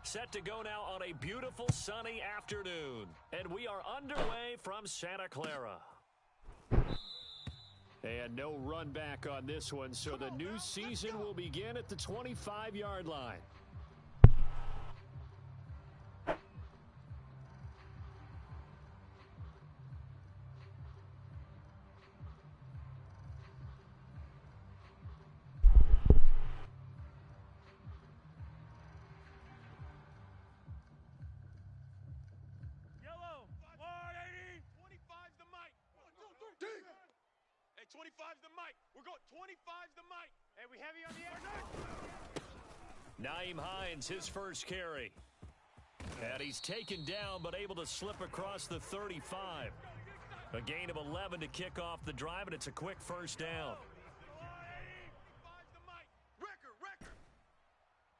Set to go now on a beautiful sunny afternoon. And we are underway from Santa Clara. And no run back on this one, so the new season will begin at the 25-yard line. Yellow, 180, 25's the mic. 25's the mic. We're going 25's the mic. Hey, we heavy on the air. Nyheim Hines, his first carry. And he's taken down, but able to slip across the 35. A gain of 11 to kick off the drive, and it's a quick first down. 25's the mic. Record.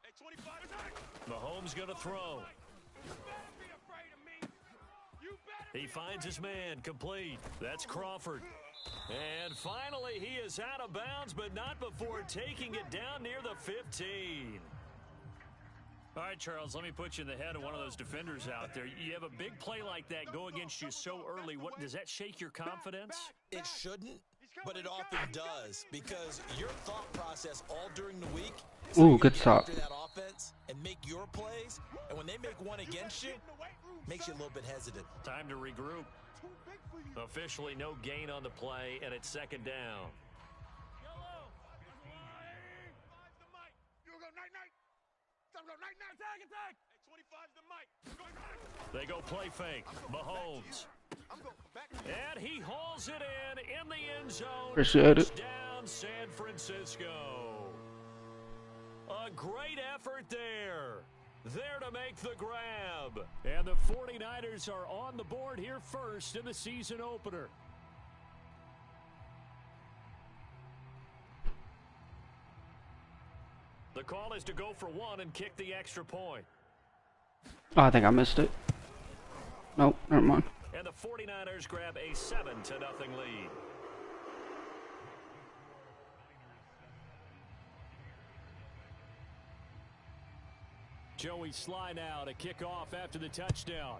Hey, 25's the mic. Mahomes going to throw. You better be afraid of me. You better. He finds his man, complete. That's Crawford. And finally, he is out of bounds, but not before taking it down near the 15. All right, Charles, let me put you in the head of one of those defenders out there. You have a big play like that go against you so early. What does that shake your confidence? It shouldn't, but it often does, because your thought process all during the week is Ooh, good stop. after that offense and make your plays, and when they make one against you, makes you a little bit hesitant. Time to regroup. Officially no gain on the play, and it's second down. Yellow. 25's the mic. You go night. Time to go night. Attack. Hey, 25's the mic. They go play fake. Mahomes. I'm going back. And he hauls it in the end zone. Appreciate it. Down San Francisco. A great effort there. There to make the grab. And the 49ers are on the board here first in the season opener. The call is to go for one and kick the extra point. Oh, I think I missed it. Nope, never mind. And the 49ers grab a 7-0 lead. Joey Sly now to kick off after the touchdown.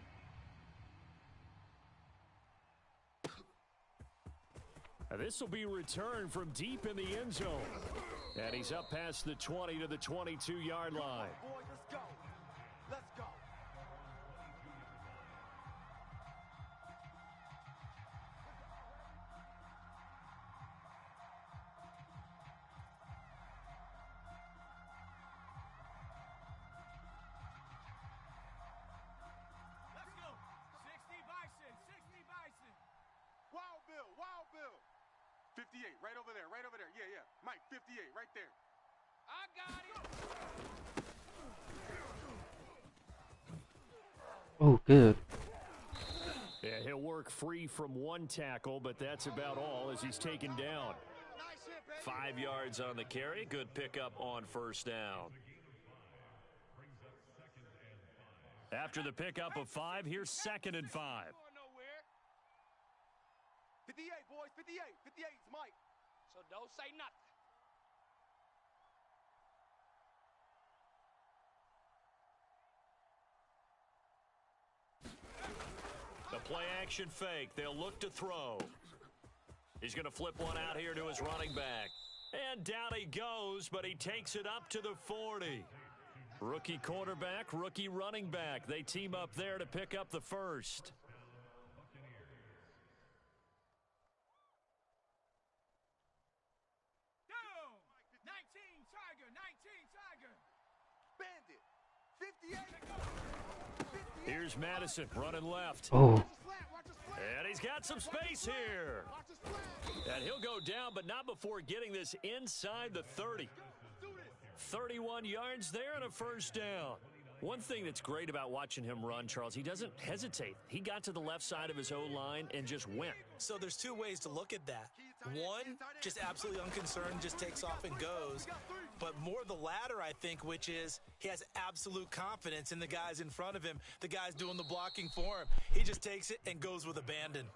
This will be returned from deep in the end zone. And he's up past the 20 to the 22-yard line. Boy, let's go. Let's go. 60 Bison. Wild Bill. 58, right over there. Yeah. Mike, 58, right there. I got it. Oh, good. Yeah, he'll work free from one tackle, but that's about all as he's taken down. 5 yards on the carry. Good pickup on first down. After the pickup of 5, here's 2nd and 5. 58, boys, 58. 58's Mike. So don't say nothing. The play action fake. They'll look to throw. He's going to flip one out here to his running back. And down he goes, but he takes it up to the 40. Rookie quarterback, rookie running back. They team up there to pick up the first. Here's Madison running left. Oh. And he's got some space here. And he'll go down, but not before getting this inside the 30. 31 yards there and a first down. One thing that's great about watching him run, Charles, he doesn't hesitate. He got to the left side of his O-line and just went. So there's two ways to look at that. One, just absolutely unconcerned, just takes off and goes. But more the latter, I think, which is he has absolute confidence in the guys in front of him, the guys doing the blocking for him. He just takes it and goes with abandon.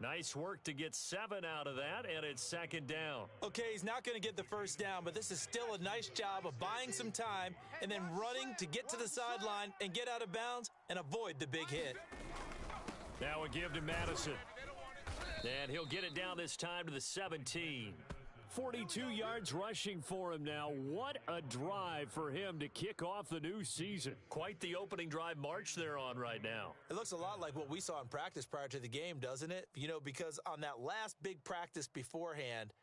Nice work to get 7 out of that, and it's second down. Okay, he's not going to get the first down, but this is still a nice job of buying some time and then running to get to the sideline and get out of bounds and avoid the big hit. Now a give to Madison. And he'll get it down this time to the 17. 42 yards rushing for him now. What a drive for him to kick off the new season. Quite the opening drive march they're on right now. It looks a lot like what we saw in practice prior to the game, doesn't it? You know, because on that last big practice beforehand,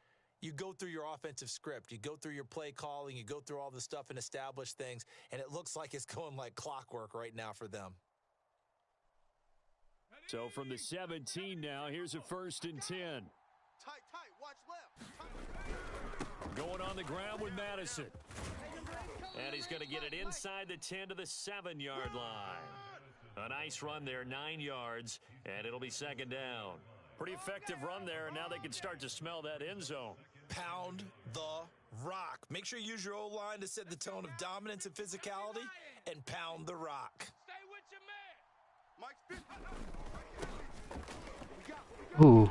you go through your offensive script. You go through your play calling. You go through all the stuff and establish things. And it looks like it's going like clockwork right now for them. So from the 17 now, here's a 1st and 10. Tight, watch left. Tight. Going on the ground with Madison. And he's going to get it inside the 10 to the 7-yard line. A nice run there, 9 yards, and it'll be second down. Pretty effective run there, and now they can start to smell that end zone. Pound the rock. Make sure you use your O-line to set the tone of dominance and physicality, and pound the rock. Stay with your man. Mike's Ooh.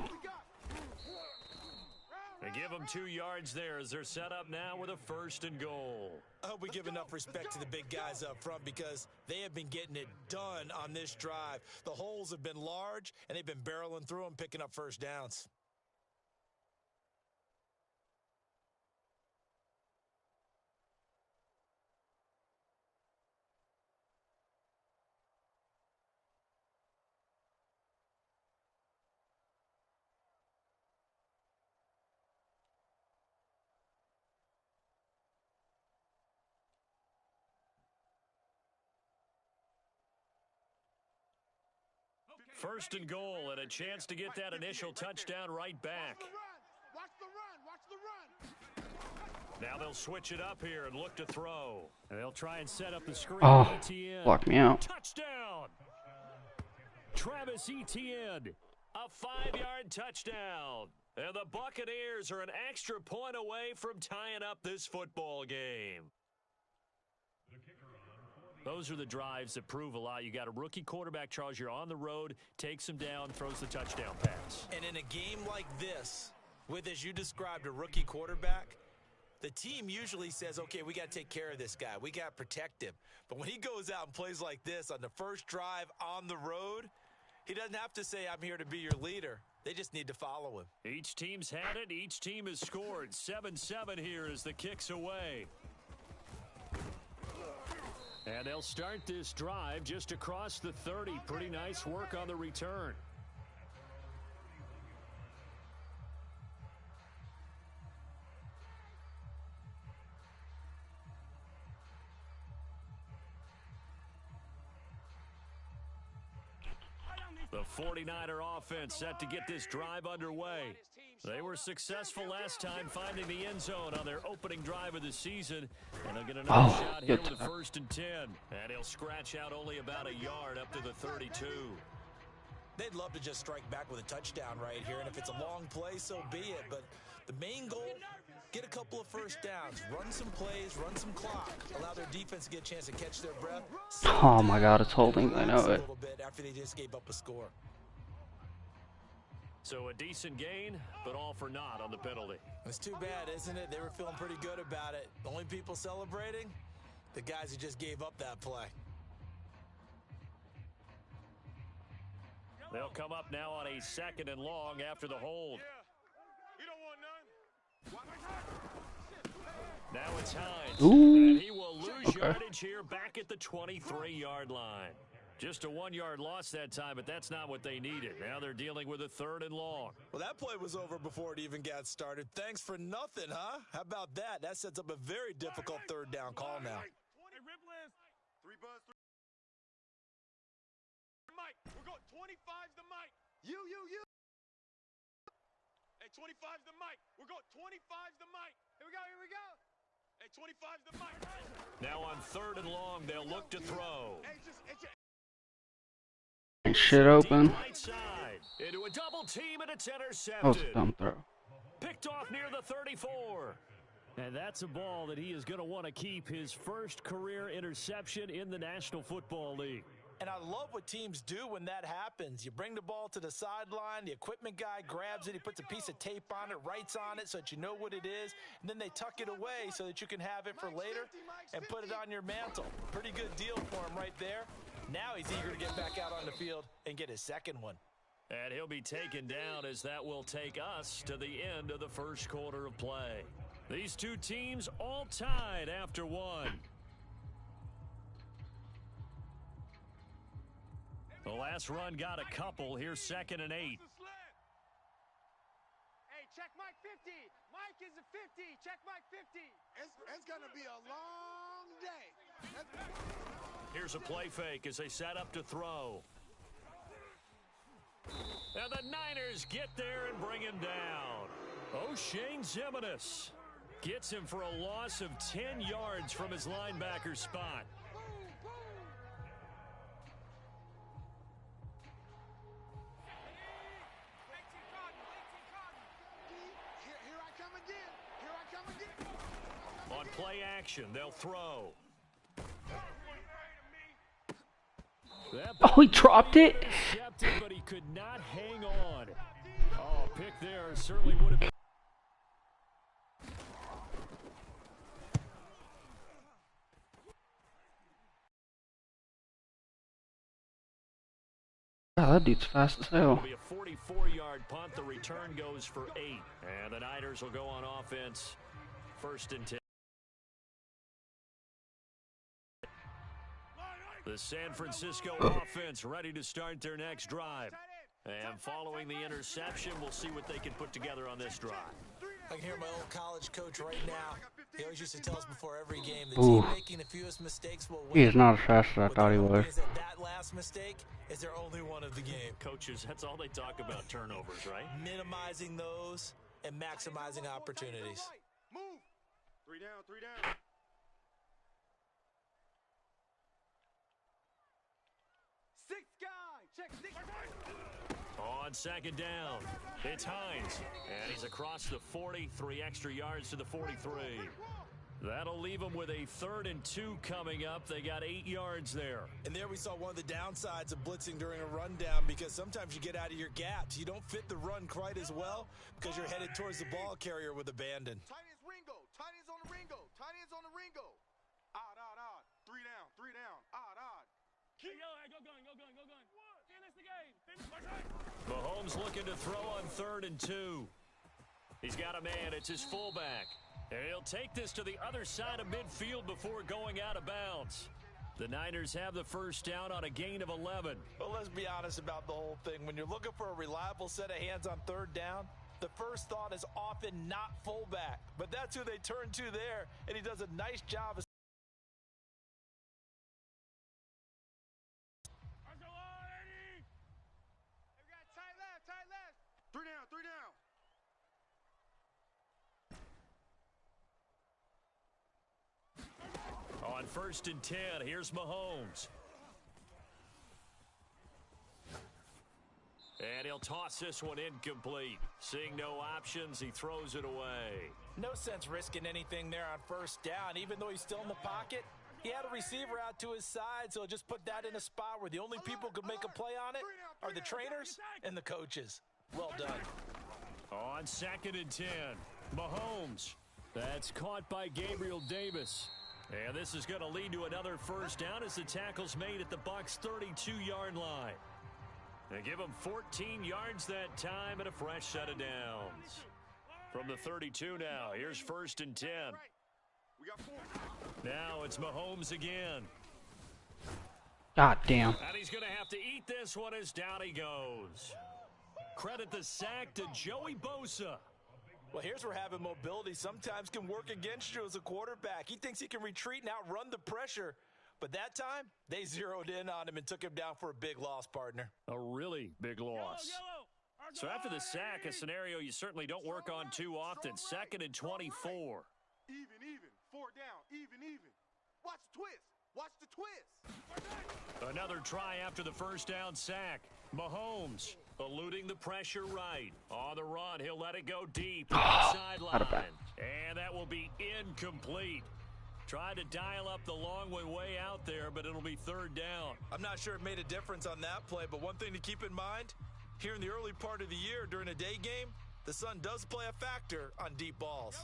They give them 2 yards there as they're set up now with a 1st and goal. I hope we give enough respect to the big guys up front because they have been getting it done on this drive. The holes have been large, and they've been barreling through them, picking up first downs. First and goal, and a chance to get that initial touchdown right back. Watch the run. Now they'll switch it up here and look to throw. And they'll try and set up the screen. Oh, Etienne. blocked me out. Touchdown! Travis Etienne, a 5-yard touchdown. And the Buccaneers are an extra point away from tying up this football game. Those are the drives that prove a lot. You got a rookie quarterback, Charles. You're on the road, takes him down, throws the touchdown pass. And in a game like this, with, as you described, a rookie quarterback, the team usually says, okay, we got to take care of this guy. We got to protect him. But when he goes out and plays like this on the first drive on the road, he doesn't have to say, I'm here to be your leader. They just need to follow him. Each team's had it. Each team has scored. 7-7 here as the kick's away. And they'll start this drive just across the 30. Pretty nice work on the return. The 49er offense set to get this drive underway. They were successful last time finding the end zone on their opening drive of the season. And they'll get another shot here with a 1st and 10. And he'll scratch out only about a yard up to the 32. They'd love to just strike back with a touchdown right here. And if it's a long play, so be it. But the main goal, get a couple of first downs. Run some plays, run some clock. Allow their defense to get a chance to catch their breath. Oh my God, it's holding. I know it. A little bit after they just gave up a score. So a decent gain, but all for naught on the penalty. It's too bad, isn't it? They were feeling pretty good about it. The only people celebrating, the guys who just gave up that play. They'll come up now on a 2nd and long after the hold. You don't want none. Now it's Hines. Ooh. And he will lose yardage here back at the 23-yard line. Just a 1-yard loss that time, but that's not what they needed. Now they're dealing with a 3rd and long. Well, that play was over before it even got started. Thanks for nothing, huh? How about that? That sets up a very difficult 3rd down call now. Hey, rip list. 3 buzz, 3. Mike, we're going 25's the Mike. You. Hey, 25's the Mike. We're going 25's the Mike. Here we go. Hey, 25's the Mike. Now on 3rd and long, they'll look to throw. Hey, Shit open. Right side into a double team, and it's intercepted. That was a dumb throw. Picked off near the 34. And that's a ball that he is going to want to keep, his first career interception in the National Football League. And I love what teams do when that happens. You bring the ball to the sideline, the equipment guy grabs it, he puts a piece of tape on it, writes on it so that you know what it is, and then they tuck it away so that you can have it for later and put it on your mantle. Pretty good deal for him right there. Now he's eager to get back out on the field and get his second one. And he'll be taken down as that will take us to the end of the first quarter of play. These two teams all tied after one. The last run got a couple. Here's 2nd and 8. Hey, check Mike 50. Mike is a 50. Check Mike 50. It's going to be a long day. Here's a play fake as they set up to throw. And the Niners get there and bring him down. O'Shane Ximines gets him for a loss of 10 yards from his linebacker spot. On play action, they'll throw. Oh, he dropped it. Kept it, but he could not hang on. Oh, pick there certainly would have been. Wow, that dude's fast as hell. It'll be a 44-yard punt. The return goes for 8. And the Niners will go on offense. 1st and 10. The San Francisco offense ready to start their next drive. And following the interception, we'll see what they can put together on this drive. I can hear my old college coach right now. He always used to tell us before every game, the team making the fewest mistakes will win. He is not as fast as I thought he was. That last mistake is their only one of the game. Coaches, that's all they talk about, turnovers, right? Minimizing those and maximizing opportunities. Move. 3 down, 3 down. Sixth guy. Check 6. On 2nd down, it's Hines. And he's across the 40, 3 extra yards to the 43. That'll leave them with a 3rd and 2 coming up. They got 8 yards there. And there we saw one of the downsides of blitzing during a rundown, because sometimes you get out of your gaps. You don't fit the run quite as well because you're headed towards the ball carrier with abandon. Tight ends Ringo. Tight ends on the Ringo. Tight ends on the Ringo. Odd, odd, odd. 3 down, 3 down. Odd, odd. Go gun. Finish the game. Finish. Mahomes looking to throw on 3rd and 2. He's got a man. It's his fullback. And he'll take this to the other side of midfield before going out of bounds. The Niners have the first down on a gain of 11. Well, let's be honest about the whole thing. When you're looking for a reliable set of hands on 3rd down, the first thought is often not fullback. But that's who they turn to there, and he does a nice job of 3 down, 3 down. On 1st and 10, here's Mahomes. And he'll toss this one incomplete. Seeing no options, he throws it away. no sense risking anything there on 1st down. Even though he's still in the pocket, he had a receiver out to his side, so just put that in a spot where the only people who could make a play on it are the trainers and the coaches. Well done. On 2nd and 10, Mahomes. That's caught by Gabriel Davis. And this is going to lead to another 1st down as the tackle's made at the Bucs' 32-yard line. They give him 14 yards that time and a fresh set of downs. From the 32 now, here's 1st and 10. Now it's Mahomes again. God damn. And he's going to have to eat this one as down he goes. Credit the sack to Joey Bosa. Well, here's where having mobility sometimes can work against you as a quarterback. He thinks he can retreat and outrun the pressure. But that time, they zeroed in on him and took him down for a big loss, partner. A really big loss. So after the sack, a scenario you certainly don't work on too often. 2nd and 24. Even. 4 down. Even. Watch the twist. Watch the twist. Another try after the 1st down sack. Mahomes eluding the pressure right. On the run, he'll let it go deep. Sideline. And that will be incomplete. Try to dial up the long way out there, but it'll be third down. I'm not sure it made a difference on that play, but one thing to keep in mind, here in the early part of the year during a day game, the sun does play a factor on deep balls.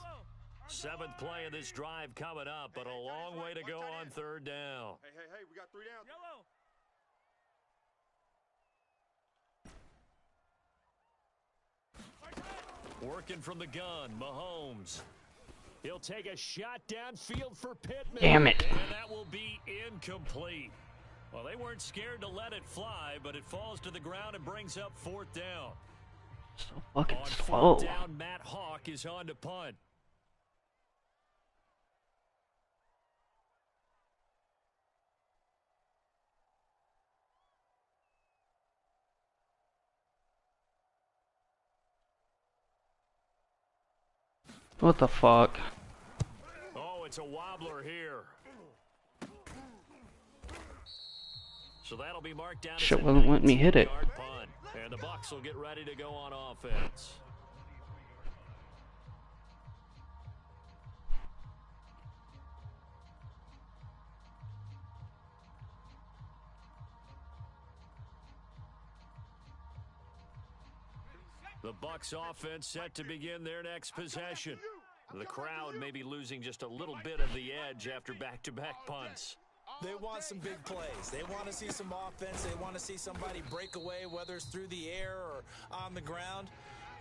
Seventh play of this drive coming up, but a long way to go on third down. Hey, we got 3 down. Yellow. Working from the gun, Mahomes. He'll take a shot downfield for Pittman. Damn it. And that will be incomplete. Well, they weren't scared to let it fly, but it falls to the ground and brings up fourth down. So fucking On slow. fourth down, Matt Hawk is on to punt. What the fuck? Oh, it's a wobbler here. So that'll be marked down. Shit wasn't letting me hit it. Punt. And the Bucs will get ready to go on offense. The Bucs offense set to begin their next possession. The crowd may be losing just a little bit of the edge after back-to-back punts. They want some big plays. They want to see some offense. They want to see somebody break away, whether it's through the air or on the ground.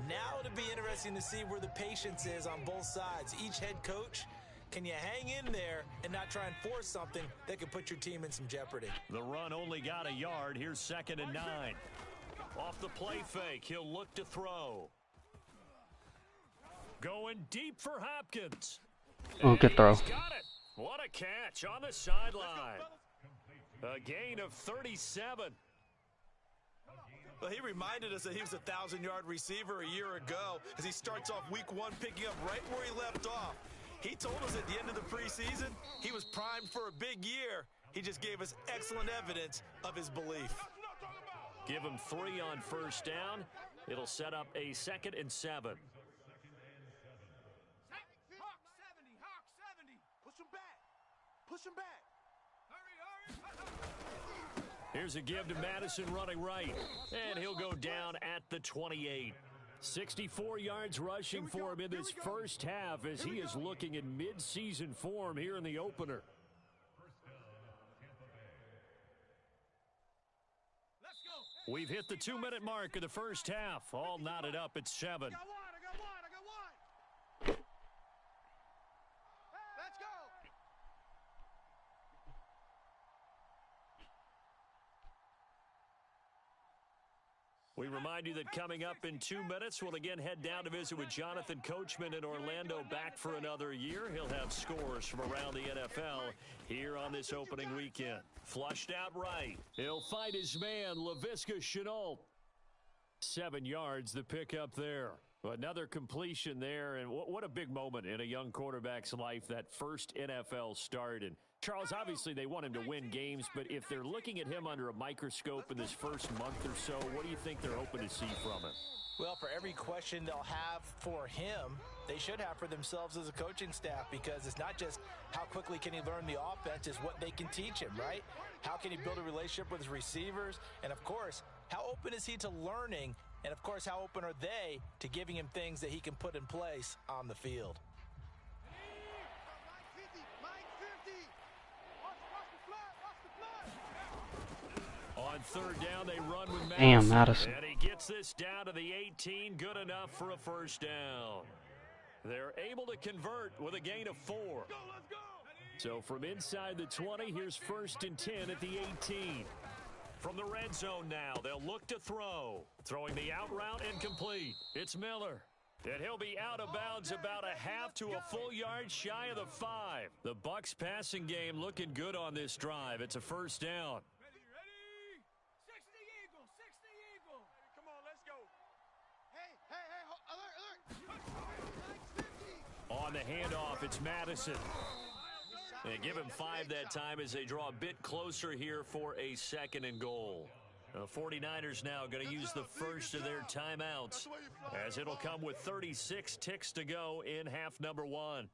Now it'll be interesting to see where the patience is on both sides. Each head coach, can you hang in there and not try and force something that could put your team in some jeopardy? The run only got a yard. Here's 2nd and 9. Off the play fake, he'll look to throw. Going deep for Hopkins. Oh, good throw. He's got it. What a catch on the sideline. A gain of 37. Well, he reminded us that he was a 1,000-yard receiver a year ago as he starts off week 1 picking up right where he left off. He told us at the end of the preseason he was primed for a big year. He just gave us excellent evidence of his belief. Give him 3 on first down. It'll set up a 2nd and 7. Hawk 70. Push him back. Push him back. Hurry. Here's a give to Madison running right. And he'll go down at the 28. 64 yards rushing for him in this first half as he is looking in mid-season form here in the opener. We've hit the 2-minute mark of the first half. All knotted up at 7. I got one. Let's go. We remind you that coming up in 2 minutes, we'll again head down to visit with Jonathan Coachman in Orlando, back for another year. He'll have scores from around the NFL here on this opening weekend. Flushed out right. He'll fight his man, Laviska Shenault. 7 yards, the pickup there. Another completion there, and what a big moment in a young quarterback's life, that first NFL start. And Charles, obviously they want him to win games, but if they're looking at him under a microscope in this first month or so, what do you think they're hoping to see from him? Well, for every question they'll have for him, they should have for themselves as a coaching staff, because it's not just how quickly can he learn the offense, it's what they can teach him, right? How can he build a relationship with his receivers? And, of course, how open is he to learning? And, of course, how open are they to giving him things that he can put in place on the field? On third down, they run with Madison. Damn, Madison. And he gets this down to the 18. Good enough for a first down. They're able to convert with a gain of 4. So from inside the 20, here's 1st and 10 at the 18. From the red zone now, they'll look to throw. Throwing the out route incomplete. It's Miller. And he'll be out of bounds about a half to a full yard shy of the 5. The Bucs passing game looking good on this drive. It's a first down. Ready? 60 Eagle. 60 Eagle. Come on, let's go. Hey, alert. On the handoff, it's Madison. And give him 5 that time as they draw a bit closer here for a 2nd and goal. The 49ers now going to use the first of their timeouts, as it'll come with 36 ticks to go in half number 1.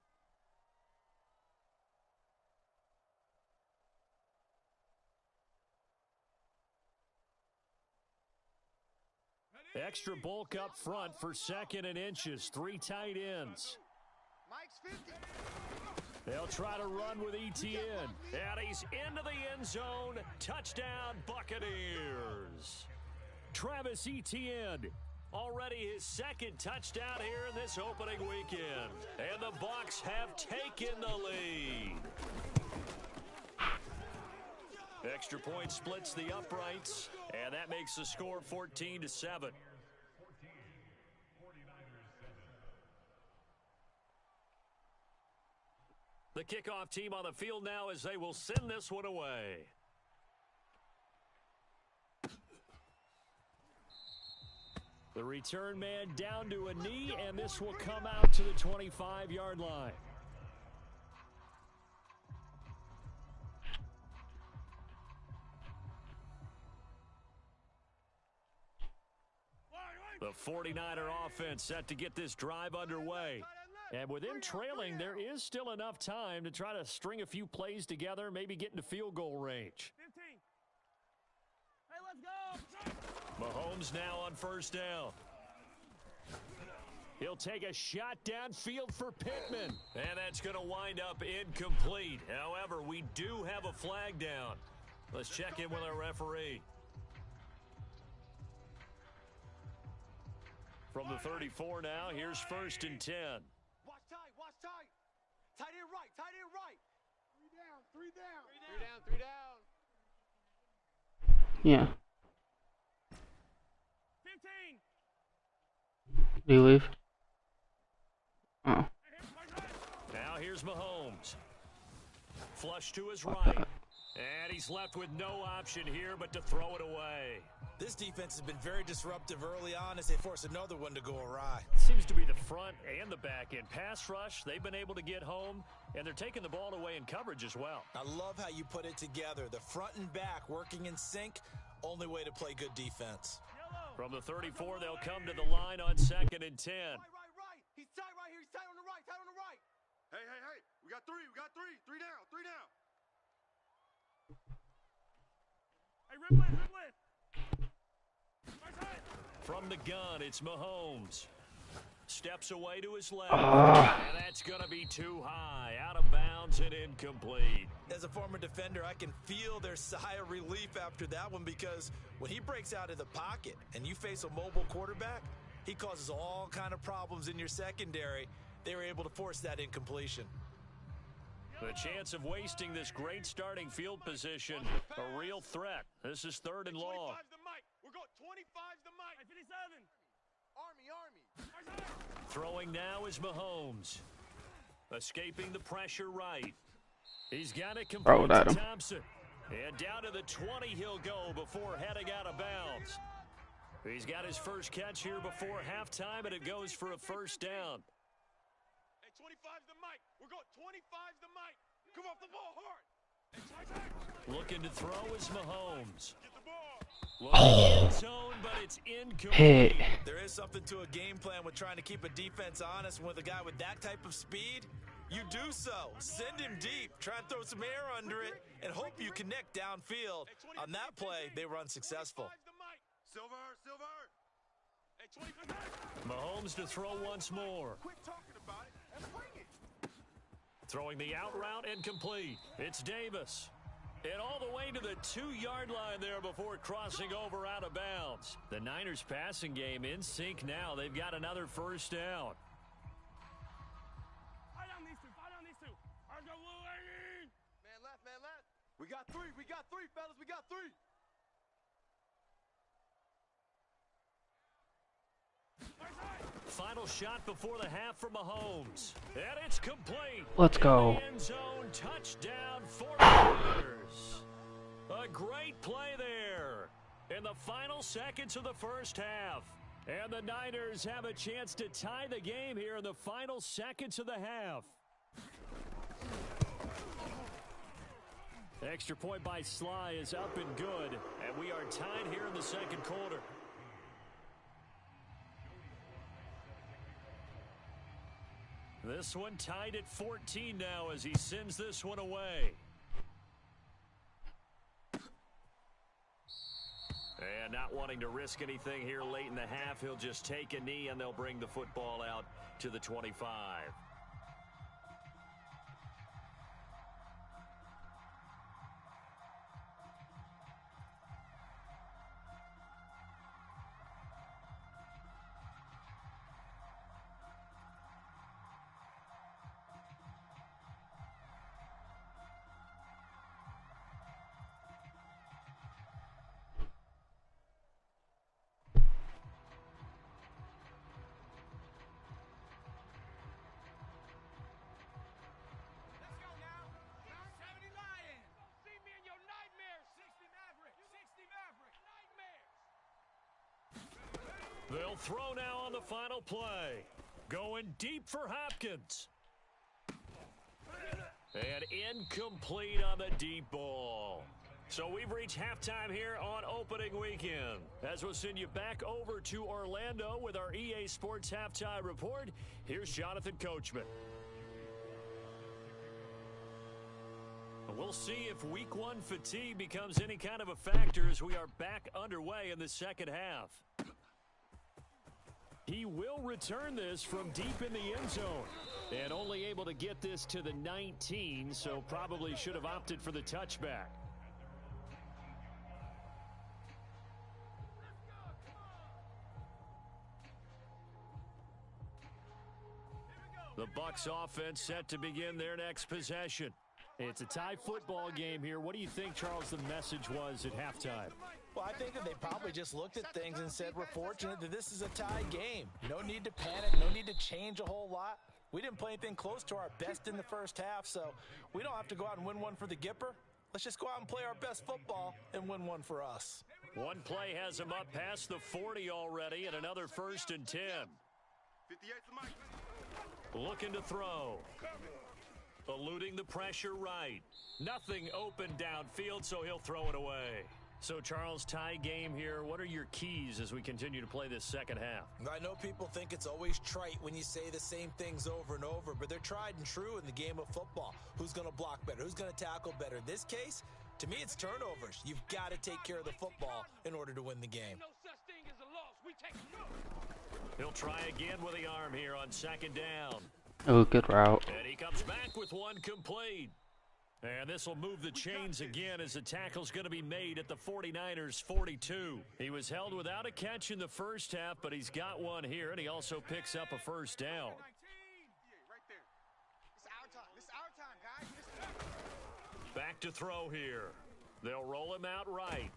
Extra bulk up front for second and inches. 3 tight ends. They'll try to run with Etienne. And he's into the end zone. Touchdown, Buccaneers. Travis Etienne, already his second touchdown here in this opening weekend. And the Bucs have taken the lead. Extra point splits the uprights, and that makes the score 14-7. The kickoff team on the field now as they will send this one away. The return man down to a knee, and this will come out to the 25-yard line. The 49er offense set to get this drive underway. And with them trailing, there is still enough time to try to string a few plays together, maybe get into field goal range. 15. Hey, let's go. Mahomes now on first down. He'll take a shot downfield for Pittman. And that's going to wind up incomplete. However, we do have a flag down. Let's check in with our referee. From the 34 now, here's 1st and 10. Watch tight, watch tight. Tight end right, tight end right. 3 down, 3 down. 3 down, 3 down. Yeah. 15. Do you leave? Oh. Now here's Mahomes. Flush to his right. And he's left with no option here but to throw it away. This defense has been very disruptive early on as they force another one to go awry. Seems to be the front and the back end. Pass rush, they've been able to get home, and they're taking the ball away in coverage as well. I love how you put it together. The front and back working in sync, only way to play good defense. From the 34, they'll come to the line on 2nd and 10. Right. He's tight right here. He's tight on the right, tight on the right. Hey. We got 3. 3 down, 3 down. Hey, rip it. From the gun, it's Mahomes. Steps away to his left. And that's going to be too high. Out of bounds and incomplete. As a former defender, I can feel their sigh of relief after that one because when he breaks out of the pocket and you face a mobile quarterback, he causes all kind of problems in your secondary. They were able to force that incompletion. The chance of wasting this great starting field position, a real threat. This is 3rd and long. 25's the mic. We're going 25's the mic. Hey, 57. Army. Throwing now is Mahomes. Escaping the pressure right. He's got it complete to Thompson. And down to the 20 he'll go before heading out of bounds. He's got his first catch here before halftime, and it goes for a first down. Hey, 25's the mic. We're going 25's the mic. Come off the ball hard. Looking to throw is Mahomes. Get the ball. Looking in zone, but it's incomplete. There is something to a game plan with trying to keep a defense honest. With a guy with that type of speed, you do so. Send him deep, try and throw some air under it, and hope you connect downfield. On that play, they were unsuccessful. Silver. Hey, 25. Mahomes to throw once more. Quit talking about it and bring it. Throwing the out route incomplete. It's Davis. And all the way to the 2-yard line there before crossing over out of bounds. The Niners passing game in sync now. They've got another first down. Fight on these two. Let's go, Blue Lady. Man left. We got 3, fellas. We got 3. Final shot before the half for Mahomes. And it's complete. Let's go. End zone touchdown for the Niners. A great play there in the final seconds of the first half. And the Niners have a chance to tie the game here in the final seconds of the half. Extra point by Sly is up and good. And we are tied here in the second quarter. This one tied at 14 now as he sends this one away. And not wanting to risk anything here late in the half, he'll just take a knee and they'll bring the football out to the 25. They'll throw now on the final play. Going deep for Hopkins. And incomplete on the deep ball. So we've reached halftime here on opening weekend. As we'll send you back over to Orlando with our EA Sports Halftime Report, here's Jonathan Coachman. We'll see if week one fatigue becomes any kind of a factor as we are back underway in the second half. He will return this from deep in the end zone. And only able to get this to the 19, so probably should have opted for the touchback. The Bucs offense set to begin their next possession. It's a tie football game here. What do you think, Charles, the message was at halftime? Well, I think that they probably just looked at things and said, we're fortunate that this is a tie game. No need to panic, no need to change a whole lot. We didn't play anything close to our best in the first half, so we don't have to go out and win one for the Gipper. Let's just go out and play our best football and win one for us. One play has him up past the 40 already, and another 1st and 10. Looking to throw. Eluding the pressure right. Nothing open downfield, so he'll throw it away. So, Charles, tie game here. What are your keys as we continue to play this second half? I know people think it's always trite when you say the same things over and over, but they're tried and true in the game of football. Who's going to block better? Who's going to tackle better? In this case, to me, it's turnovers. You've got to take care of the football in order to win the game. No such thing as a loss. We take He'll try again with the arm here on 2nd down. Oh, good route. And he comes back with one complete. And this will move the chains again as the tackle's going to be made at the 49ers 42. He was held without a catch in the first half, but he's got one here, and he also picks up a 1st down. Back to throw here. They'll roll him out right.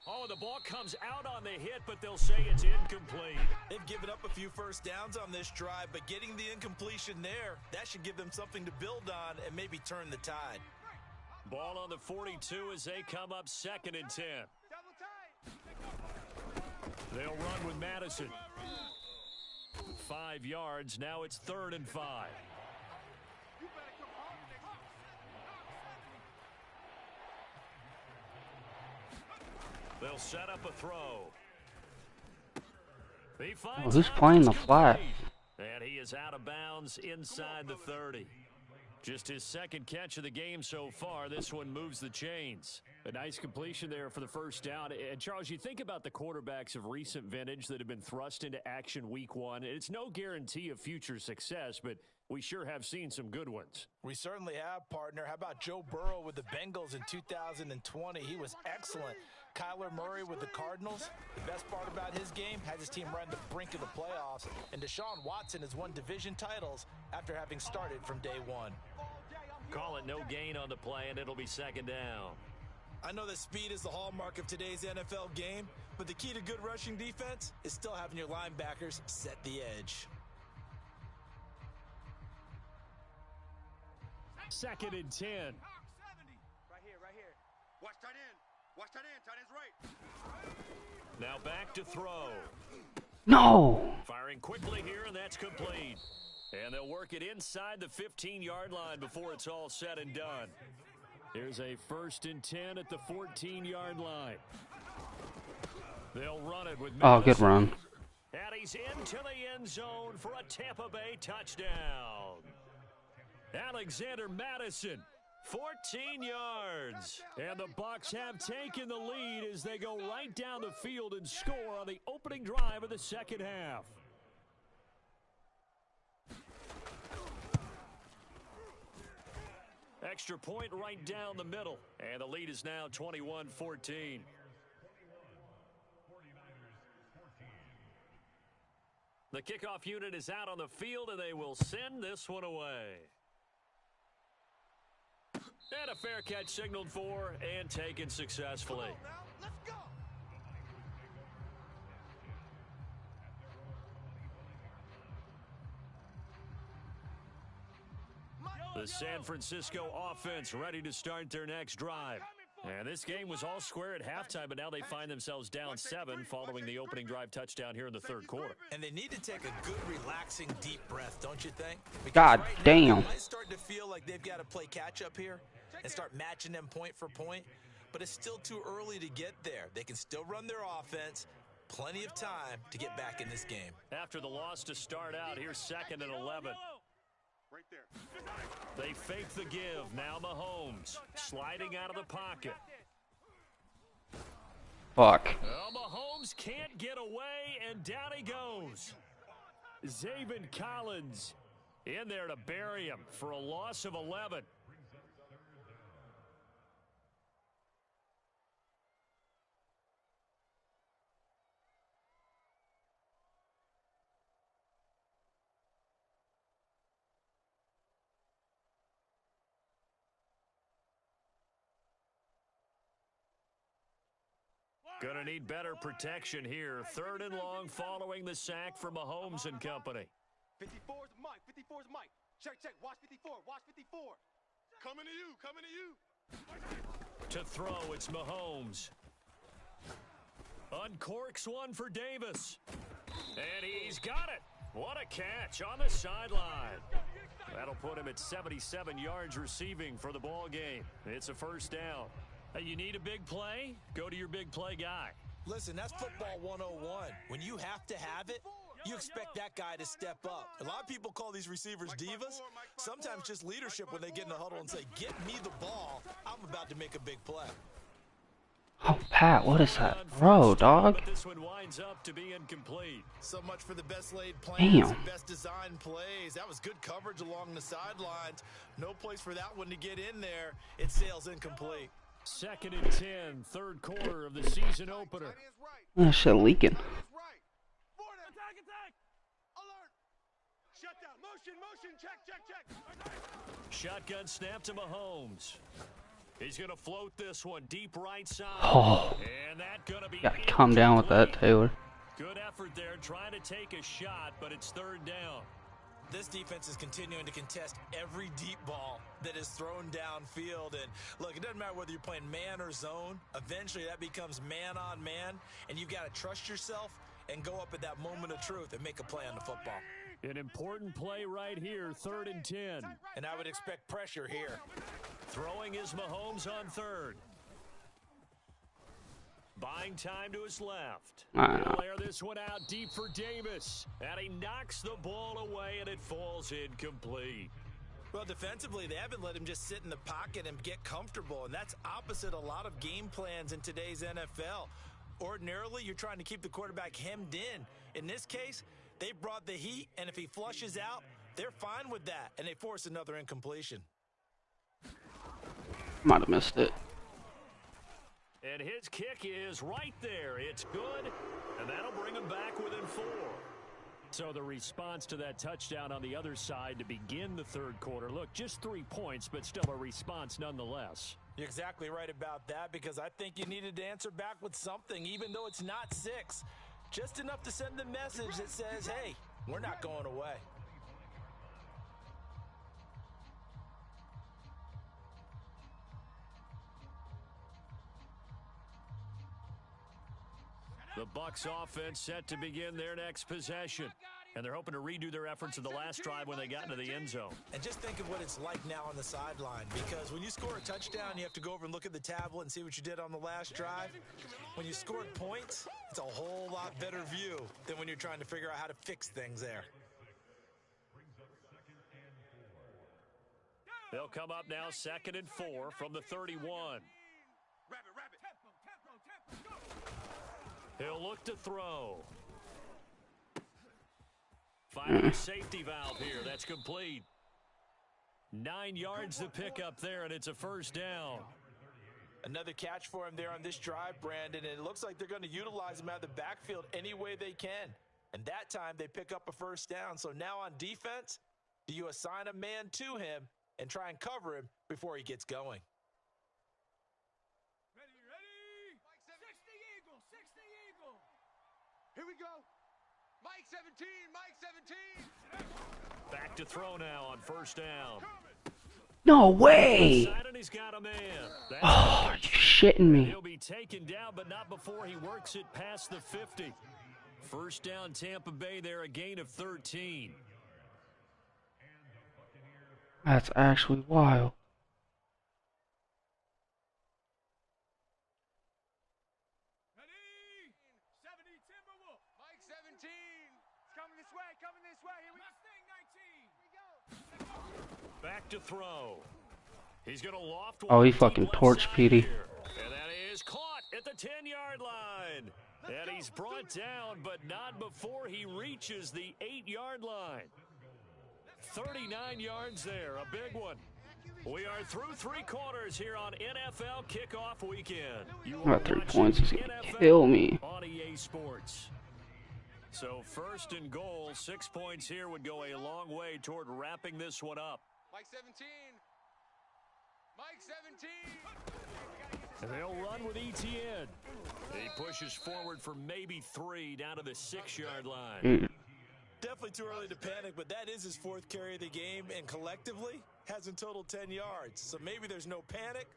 Oh, the ball comes out on the hit, but they'll say it's incomplete. They've given up a few first downs on this drive, but getting the incompletion there, that should give them something to build on and maybe turn the tide. Ball on the 42 as they come up 2nd and 10. They'll run with Madison. 5 yards. Now it's 3rd and 5. They'll set up a throw. Oh, who's playing the flat? And he is out of bounds inside the 30. Just his 2nd catch of the game so far. This one moves the chains. A nice completion there for the 1st down. And, Charles, you think about the quarterbacks of recent vintage that have been thrust into action week one. It's no guarantee of future success, but we sure have seen some good ones. We certainly have, partner. How about Joe Burrow with the Bengals in 2020? He was excellent. Kyler Murray with the Cardinals. The best part about his game has his team right on the brink of the playoffs. And Deshaun Watson has won division titles after having started from day one. Call it no gain on the play, and it'll be 2nd down. I know that speed is the hallmark of today's NFL game, but the key to good rushing defense is still having your linebackers set the edge. 2nd and 10. Right here. Watch tight end. Tight end's right. Now back to throw. No! Firing quickly here, and that's complete. And they'll work it inside the 15-yard line before it's all said and done. Here's a 1st and 10 at the 14-yard line. They'll run it with Madison. Oh, good run. And he's into the end zone for a Tampa Bay touchdown. Alexander Madison 14 yards. And the Bucs have taken the lead as they go right down the field and score on the opening drive of the second half. Extra point right down the middle. And the lead is now 21-14. The kickoff unit is out on the field, and they will send this one away. And a fair catch signaled for and taken successfully. Let's go. The San Francisco offense ready to start their next drive. And this game was all square at halftime, but now they find themselves down 7 following the opening drive touchdown here in the third quarter. And they need to take a good, relaxing, deep breath, don't you think? Because God right damn. now, it's starting to feel like they've got to play catch-up here and start matching them point for point. But it's still too early to get there. They can still run their offense. Plenty of time to get back in this game. After the loss to start out, here's 2nd and 11. Right there. They fake the give. Now Mahomes sliding out of the pocket. Fuck. Well, Mahomes can't get away, and down he goes. Zaven Collins in there to bury him for a loss of 11. Gonna need better protection here. 3rd and long following the sack for Mahomes and company. 54's Mike. 54's Mike. Check. Watch 54. Watch 54. Coming to you. To throw, it's Mahomes. Uncorks one for Davis. And he's got it. What a catch on the sideline. That'll put him at 77 yards receiving for the ball game. It's a first down. Hey, you need a big play? Go to your big play guy. Listen, that's football 101. When you have to have it, you expect that guy to step up. A lot of people call these receivers divas. Sometimes just leadership when they get in the huddle and say, get me the ball. I'm about to make a big play. Oh, Pat, what is that throw, dog? But this one winds up to be incomplete. So much for the best laid plans Damn. and best design plays. That was good coverage along the sidelines. No place for that one to get in there. It sails incomplete. 2nd and 10, third quarter of the season opener. That shit leaking. Attack. Alert. Shut down. Motion. Check. Shotgun snap to Mahomes. He's going to float this one deep right side. Oh. And that going to be Gotta calm down with that, Taylor. Good effort there, trying to take a shot, but it's 3rd down. This defense is continuing to contest every deep ball that is thrown downfield. And look, it doesn't matter whether you're playing man or zone. Eventually, that becomes man on man, and you've got to trust yourself and go up at that moment of truth and make a play on the football. An important play right here, 3rd and 10. And I would expect pressure here. Throwing is Mahomes on 3rd. Buying time to his left. He'll air this one out deep for Davis. And he knocks the ball away, and it falls incomplete. Well, defensively, they haven't let him just sit in the pocket and get comfortable, and that's opposite a lot of game plans in today's NFL. Ordinarily, you're trying to keep the quarterback hemmed in. In this case, they brought the heat, and if he flushes out, they're fine with that, and they force another incompletion. Might have missed it. And his kick is right there. It's good, and that'll bring him back within 4. So the response to that touchdown on the other side to begin the third quarter. Look, just 3 points, but still a response nonetheless. You're exactly right about that, because I think you needed to answer back with something, even though it's not 6. Just enough to send the message that says, hey, we're not going away. The Bucs offense set to begin their next possession. And they're hoping to redo their efforts in the last drive when they got into the end zone. And just think of what it's like now on the sideline, because when you score a touchdown, you have to go over and look at the tablet and see what you did on the last drive. When you scored points, it's a whole lot better view than when you're trying to figure out how to fix things there. They'll come up now 2nd and 4 from the 31. He'll look to throw. Finding a safety valve here. That's complete. 9 yards to pick up there, and it's a first down. Another catch for him there on this drive, Brandon, and it looks like they're going to utilize him out of the backfield any way they can. And that time they pick up a first down. So now on defense, do you assign a man to him and try and cover him before he gets going? Ready. 60 Eagle, 60 Eagle. Here we go. Mike 17, Mike 17. Back to throw now on first down. No way! And he's got a man. That's Oh, are you shitting me? He'll be taken down, but not before he works it past the 50. First down, Tampa Bay there, a gain of 13. That's actually wild. Ready. 70 Timberwolf. Mike 17. It's coming this way, Here we Mustang 19. Back to throw. He's going to loft Oh, he one fucking deep one torched side Petey. here. And that is caught at the 10-yard line. And he's brought down, but not before he reaches the 8-yard line. 39 yards there, a big one. We are through 3 quarters here on NFL Kickoff Weekend. You are About 3 watching points is gonna NFL kill me. on EA Sports. So first and goal, 6 points here would go a long way toward wrapping this one up. Mike 17. Mike 17. And they'll run with ETN. He pushes forward for maybe 3 down to the 6-yard line. Definitely too early to panic, but that is his 4th carry of the game, and collectively has in total 10 yards. So maybe there's no panic,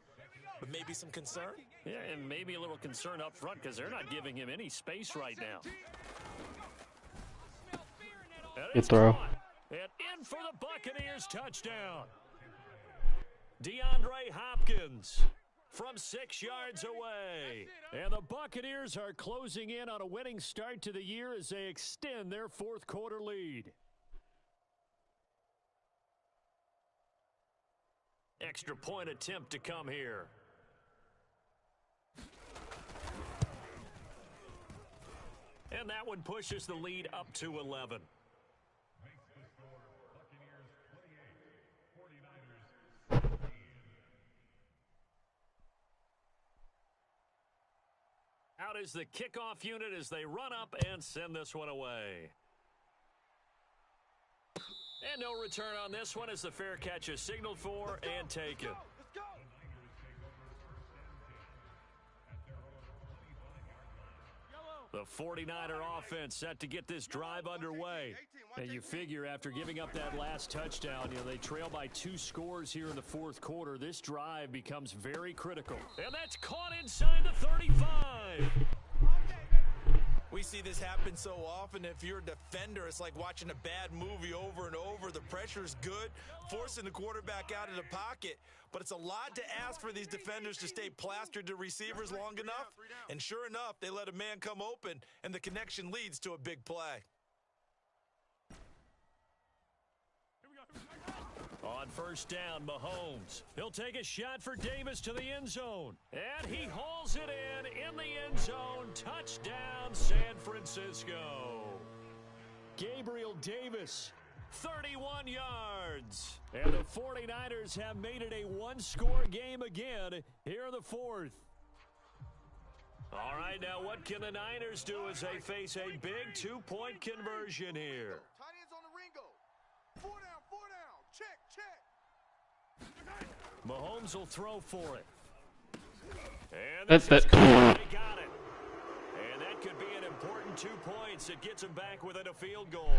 but maybe some concern. Yeah, and maybe a little concern up front because they're not giving him any space right now. Good throw. And in for the Buccaneers touchdown. DeAndre Hopkins from 6 yards away. And the Buccaneers are closing in on a winning start to the year as they extend their 4th quarter lead. Extra point attempt to come here. And that one pushes the lead up to 11. Out is the kickoff unit as they run up and send this one away. And no return on this one as the fair catch is signaled for and taken. Let's go. The 49er offense set to get this drive underway. And you figure after giving up that last touchdown, they trail by 2 scores here in the 4th quarter. This drive becomes very critical. And that's caught inside the 35. We see this happen so often. If you're a defender, it's like watching a bad movie over and over. The pressure's good, forcing the quarterback out of the pocket. But it's a lot to ask for these defenders to stay plastered to receivers long enough. And sure enough, they let a man come open, and the connection leads to a big play. On first down, Mahomes. He'll take a shot for Davis to the end zone. And he hauls it in the end zone. Touchdown, San Francisco. Gabriel Davis, 31 yards. And the 49ers have made it a 1-score game again here in the 4th. All right, now what can the Niners do as they face a big 2-point conversion here? Tight ends on the Ringo. 4 down. Check. Mahomes will throw for it. And That's this is it. good. They got it. And that could be an important 2 points. It gets him back within a field goal.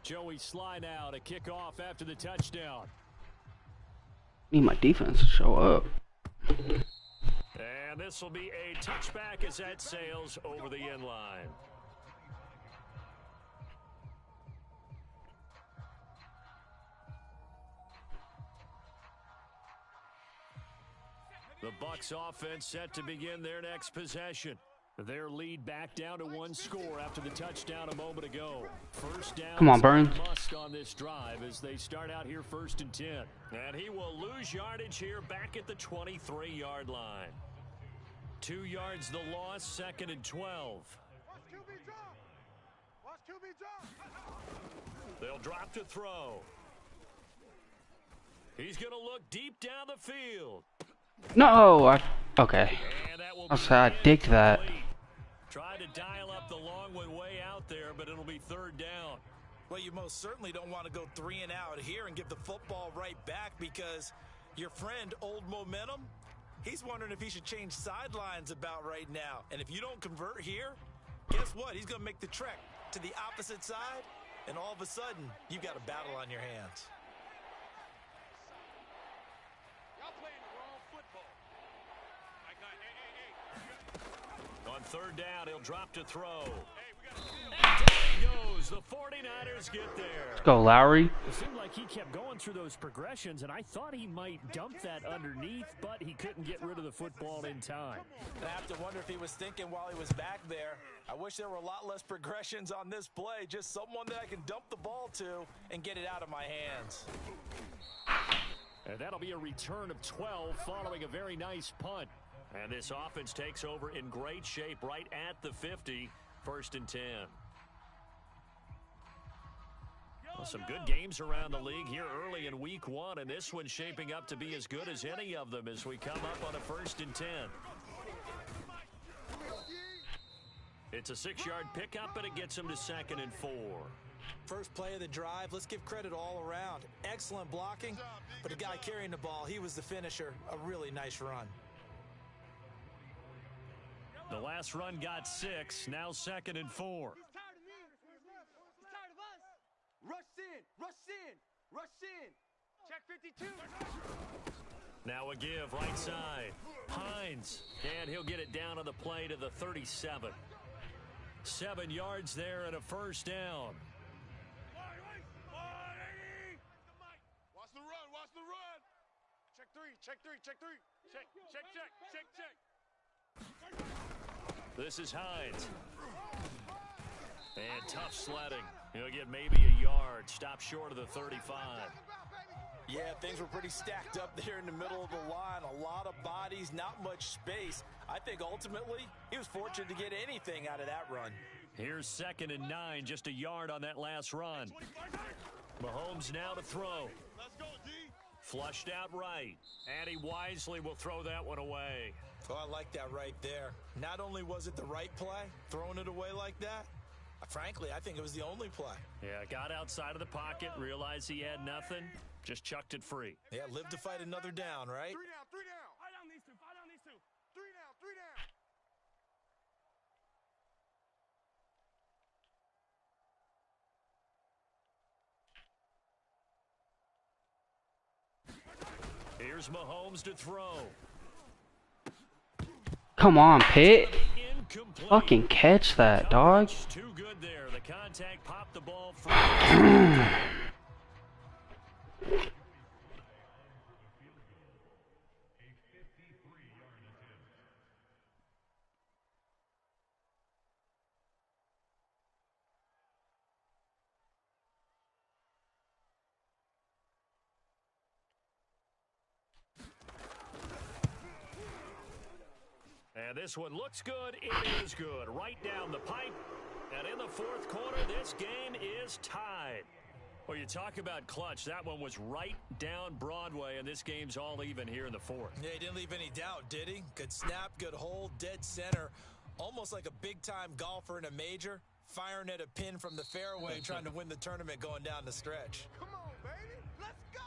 Joey Sly now to kick off after the touchdown. Need my defense to show up. And this will be a touchback as that sails over the end line. The Bucs offense set to begin their next possession. Their lead back down to one score after the touchdown a moment ago. First down. Come on, Burns. Must on this drive as they start out here 1st and 10. And he will lose yardage here back at the 23-yard line. 2 yards the loss, 2nd and 12. They'll drop to throw. He's going to look deep down the field. No, okay. I digged that. Tried to dial up the long one way out there, but it'll be 3rd down. Well, you most certainly don't want to go 3 and out here and give the football right back because your friend, Old Momentum, he's wondering if he should change sidelines about right now. And if you don't convert here, guess what? He's going to make the trek to the opposite side, and all of a sudden, you've got a battle on your hands. On 3rd down, he'll drop to throw. And down he goes. The 49ers get there. Let's go, Lowry. It seemed like he kept going through those progressions, and I thought he might dump that underneath, but he couldn't get rid of the football in time. And I have to wonder if he was thinking while he was back there, I wish there were a lot less progressions on this play, just someone that I can dump the ball to and get it out of my hands. And that'll be a return of 12 following a very nice punt. And this offense takes over in great shape right at the 50, 1st and 10. Well, some good games around the league here early in week 1, and this one's shaping up to be as good as any of them as we come up on a 1st and 10. It's a 6-yard pickup, and it gets him to 2nd and 4. First play of the drive, let's give credit all around. Excellent blocking, but the guy carrying the ball, he was the finisher. A really nice run. The last run got 6, now 2nd and 4. He's tired of me. He's tired of us. Rush in, rush in, rush in. Check 52. Now a give, right side. Hines, and he'll get it down on the play to the 37. 7 yards there and a 1st down. Watch the run, watch the run. Check 3, check 3, check 3. Check, check, check, check, check. This is Hines. And tough sledding. He'll get maybe a yard. Stop short of the 35. Yeah, things were pretty stacked up there in the middle of the line. A lot of bodies, not much space. I think ultimately he was fortunate to get anything out of that run. Here's 2nd and 9, just a yard on that last run. Mahomes now to throw. Let's go, D. Flushed out right. And he wisely will throw that one away. Oh, I like that right there. Not only was it the right play, throwing it away like that, frankly, I think it was the only play. Yeah, got outside of the pocket, realized he had nothing, just chucked it free. Yeah, live to fight another down, right? 3 down, 3 down. Fight on these two, fight on these two. 3 down, 3 down. Here's Mahomes to throw. Come on, Pitt. Incomplete. Fucking catch that, dog. Too good there. The contact popped the ball free. And this one looks good. It is good. Right down the pipe. And in the 4th quarter, this game is tied. Well, you talk about clutch. That one was right down Broadway, and this game's all even here in the 4th. Yeah, he didn't leave any doubt, did he? Good snap, good hold, dead center. Almost like a big-time golfer in a major, firing at a pin from the fairway, trying to win the tournament going down the stretch. Come on, baby. Let's go.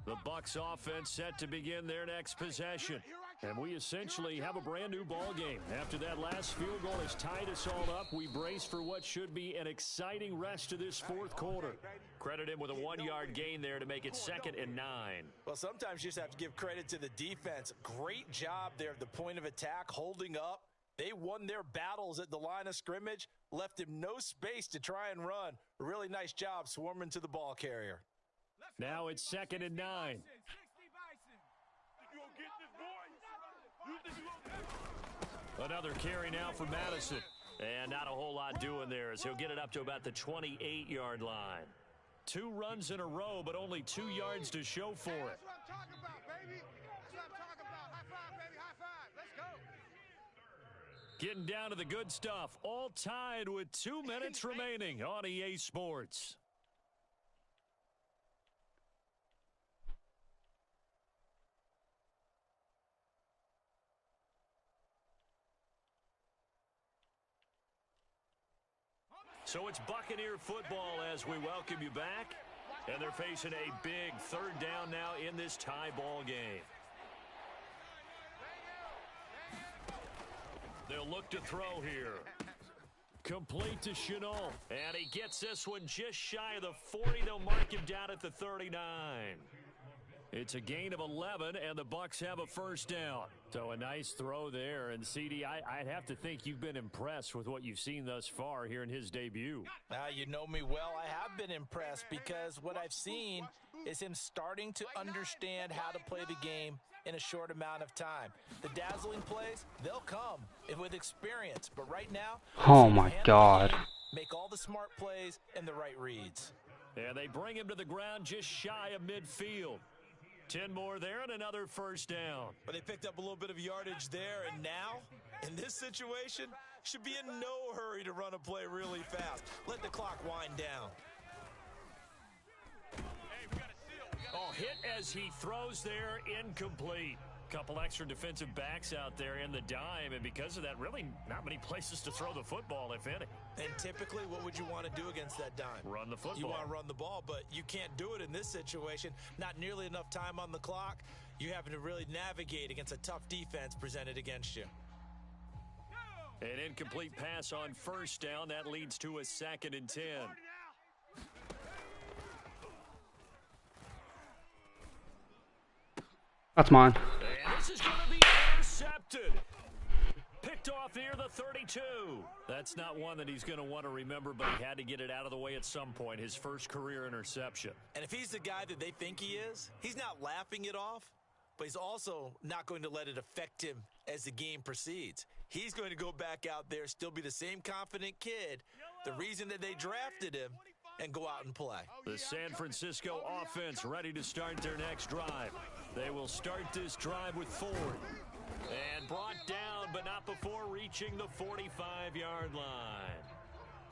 The Bucs offense set to begin their next possession. And we essentially have a brand new ball game. After that last field goal has tied us all up, we brace for what should be an exciting rest of this 4th quarter. Credit him with a 1-yard gain there to make it 2nd and 9. Well, sometimes you just have to give credit to the defense. Great job there at the point of attack, holding up, They won their battles at the line of scrimmage, left him no space to try and run. A really nice job swarming to the ball carrier. Now it's 2nd and 9. Another carry now for Madison. And not a whole lot doing there as he'll get it up to about the 28-yard line. 2 runs in a row, but only 2 yards to show for it. That's what I'm talking about, baby. That's what I'm talking about. High five, baby. High five. Let's go. Getting down to the good stuff. All tied with 2 minutes remaining on EA Sports. So it's Buccaneer football as we welcome you back. And they're facing a big 3rd down now in this tie ball game. They'll look to throw here. Complete to Chenault. And he gets this one just shy of the 40. They'll mark him down at the 39. It's a gain of 11, and the Bucs have a 1st down. So a nice throw there. And, CD, I'd have to think you've been impressed with what you've seen thus far here in his debut. You know me well. I have been impressed because what I've seen is him starting to understand how to play the game in a short amount of time. The dazzling plays, they'll come with experience. But right now, oh my God, make all the smart plays and the right reads. And they bring him to the ground just shy of midfield. 10 more there and another 1st down. But they picked up a little bit of yardage there, and now, in this situation, should be in no hurry to run a play really fast. Let the clock wind down. Oh, hit as he throws there, incomplete. Couple extra defensive backs out there in the dime, and because of that, really not many places to throw the football, if any. And typically, what would you want to do against that dime? Run the football. You want to run the ball, but you can't do it in this situation. Not nearly enough time on the clock. You having to really navigate against a tough defense presented against you. An incomplete pass on 1st down. That leads to a 2nd and 10. that's mine. And this is going to be intercepted. Picked off near the 32. That's not one that he's going to want to remember, but he had to get it out of the way at some point. His first career interception. And if he's the guy that they think he is, he's not laughing it off, but he's also not going to let it affect him as the game proceeds. He's going to go back out there, still be the same confident kid, the reason that they drafted him, and go out and play. The San Francisco offense ready to start their next drive. They will start this drive with 4. And brought down, but not before reaching the 45-yard line.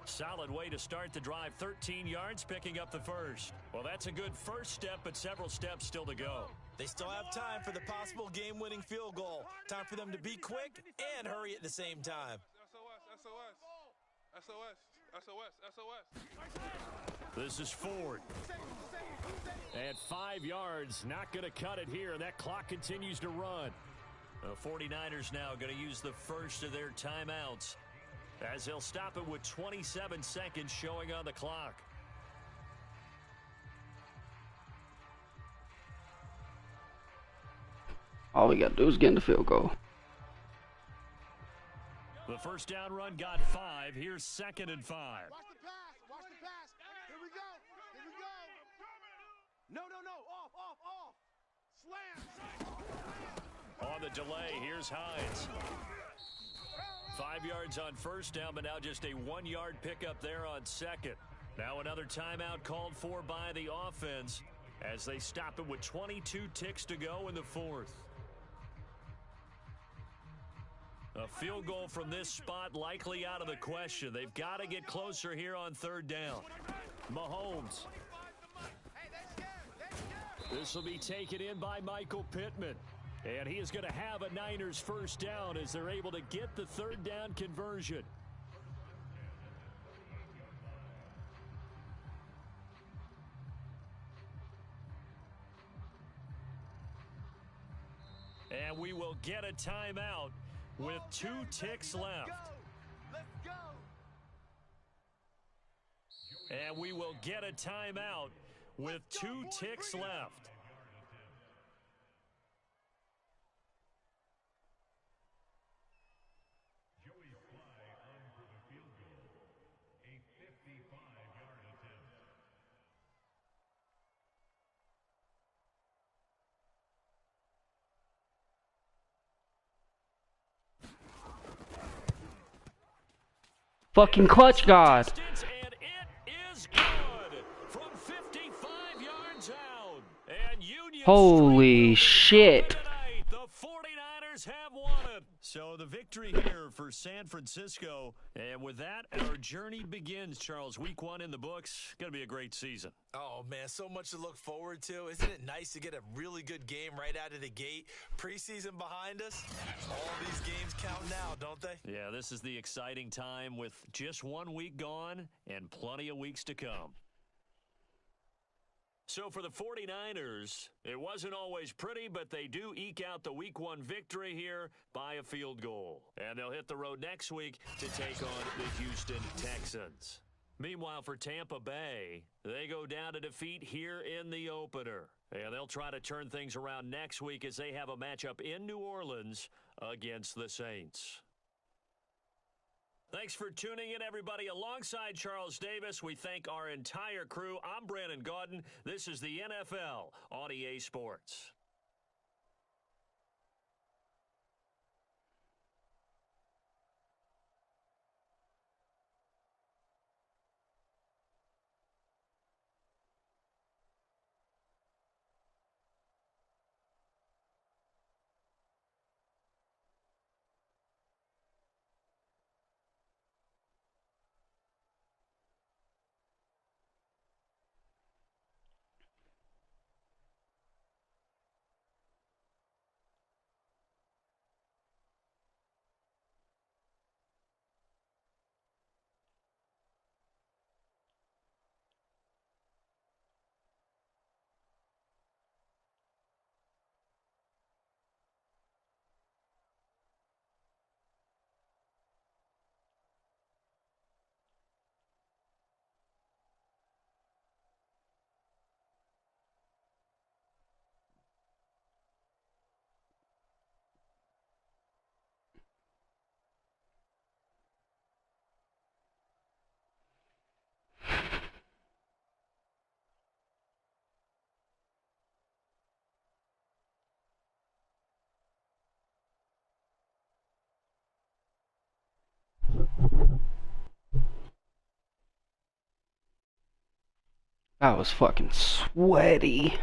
Solid way to start the drive. 13 yards, picking up the 1st. Well, that's a good first step, but several steps still to go. They still have time for the possible game-winning field goal. Time for them to be quick and hurry at the same time. This is Ford. At 5 yards, not going to cut it here. That clock continues to run. The 49ers now going to use the first of their timeouts as they'll stop it with 27 seconds showing on the clock. All we got to do is get in the field goal. The 1st down run got 5. Here's 2nd and 5. Watch the pass. Watch the pass. Here we go. Here we go. No. Off. Slam. On the delay, here's Hines. 5 yards on 1st down, but now just a 1-yard pickup there on 2nd. Now another timeout called for by the offense as they stop it with 22 ticks to go in the 4th. A field goal from this spot likely out of the question. They've got to get closer here on 3rd down. Mahomes. This will be taken in by Michael Pittman. And he is going to have a Niners 1st down as they're able to get the 3rd down conversion. And we will get a timeout with 2 ticks left. Let's go. And we will get a timeout with 2 ticks left. Fucking clutch god. Distance, and it is good from 55 yards out. And Union Holy Street shit. tonight. The 49ers have won it. So the victory here for San Francisco. And with that, our journey begins, Charles. Week 1 in the books. Going to be a great season. Oh, man, so much to look forward to. Isn't it nice to get a really good game right out of the gate? Preseason behind us. All these games count now, don't they? Yeah, this is the exciting time with just 1 week gone and plenty of weeks to come. So for the 49ers, it wasn't always pretty, but they do eke out the Week 1 victory here by a field goal. And they'll hit the road next week to take on the Houston Texans. Meanwhile, for Tampa Bay, they go down to defeat here in the opener. And they'll try to turn things around next week as they have a matchup in New Orleans against the Saints. Thanks for tuning in, everybody. Alongside Charles Davis, we thank our entire crew. I'm Brandon Gaudin. This is the NFL on EA Sports. That was fucking sweaty.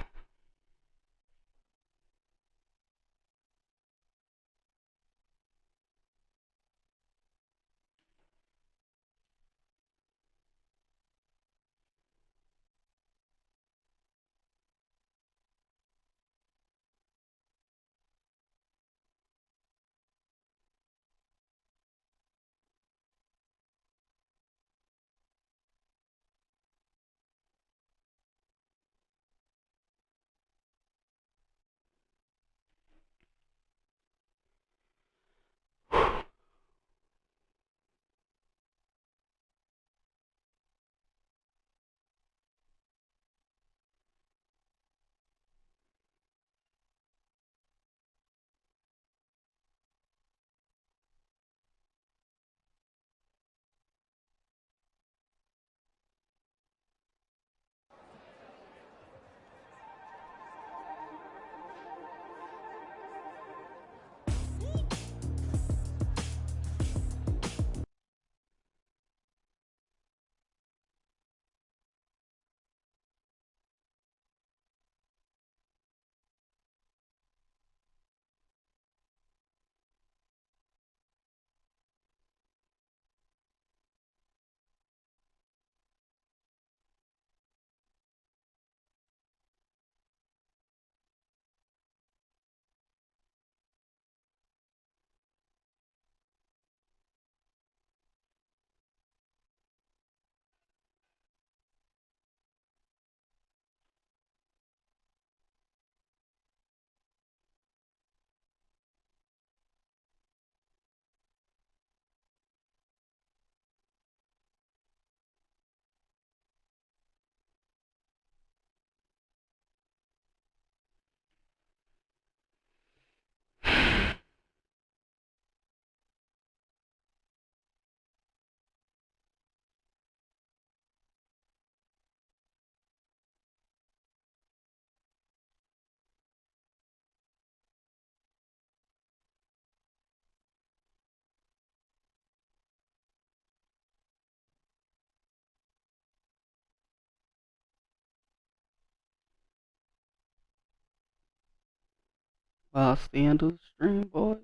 Well, that's the end of the stream, boys.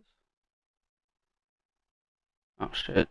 Oh shit.